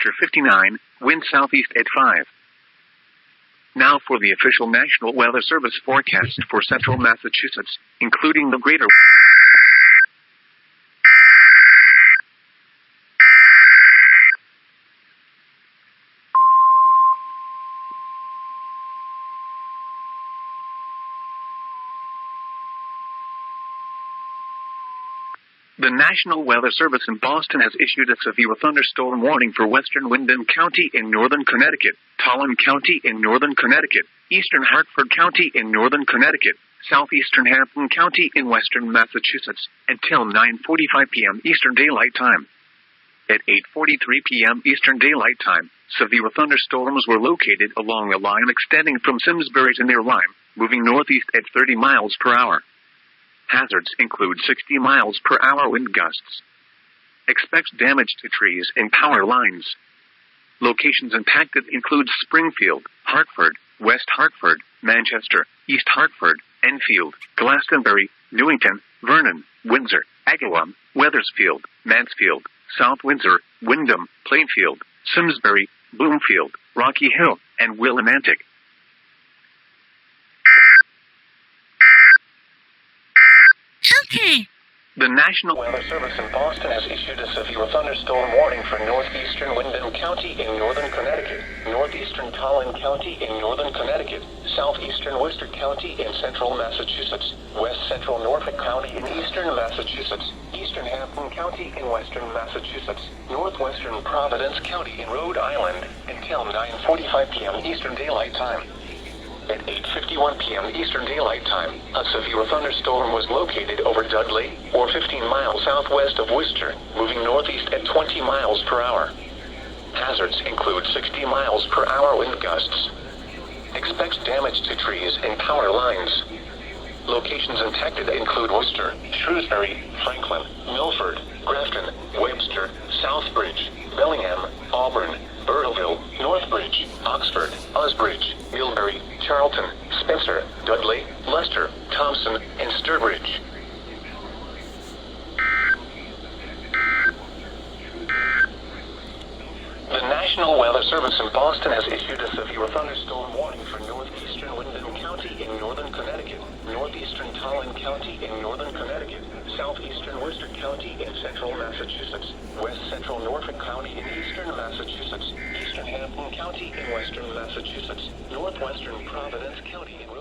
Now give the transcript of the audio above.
after 59, wind southeast at 5. Now for the official National Weather Service forecast for central Massachusetts, including the greater The National Weather Service in Boston has issued a severe thunderstorm warning for western Windham County in northern Connecticut, Tolland County in northern Connecticut, eastern Hartford County in northern Connecticut, southeastern Hampton County in western Massachusetts, until 9:45 p.m. Eastern Daylight Time. At 8:43 p.m. Eastern Daylight Time, severe thunderstorms were located along a line extending from Simsbury to near Lyme, moving northeast at 30 miles per hour. Hazards include 60 miles per hour wind gusts. Expect damage to trees and power lines. Locations impacted include Springfield, Hartford, West Hartford, Manchester, East Hartford, Enfield, Glastonbury, Newington, Vernon, Windsor, Agawam, Wethersfield, Mansfield, South Windsor, Windham, Plainfield, Simsbury, Bloomfield, Rocky Hill, and Willimantic. Okay. The National Weather Service in Boston has issued a severe thunderstorm warning for northeastern Windham County in northern Connecticut, northeastern Tolland County in northern Connecticut, southeastern Worcester County in central Massachusetts, west central Norfolk County in eastern Massachusetts, eastern Hampton County in western Massachusetts, northwestern Providence County in Rhode Island, until 9:45 p.m. Eastern Daylight Time. At 8:51 p.m. Eastern Daylight Time, a severe thunderstorm was located over Dudley, or 15 miles southwest of Worcester, moving northeast at 20 miles per hour. Hazards include 60 miles per hour wind gusts. Expect damage to trees and power lines. Locations impacted include Worcester, Shrewsbury, Franklin, Milford, Grafton, Webster, Southbridge, Bellingham, Auburn, Burteville, Northbridge, Oxford, Osbridge, Millbury, Charlton, Spencer, Dudley, Leicester, Thompson, and Sturbridge. The National Weather Service in Boston has issued a severe thunderstorm warning for northeastern Windham County in northern Connecticut, northeastern Tolland County in northern Connecticut, southeastern Worcester County in central Massachusetts, west central Norfolk County in eastern Massachusetts, eastern Hampton County in western Massachusetts, northwestern Providence County in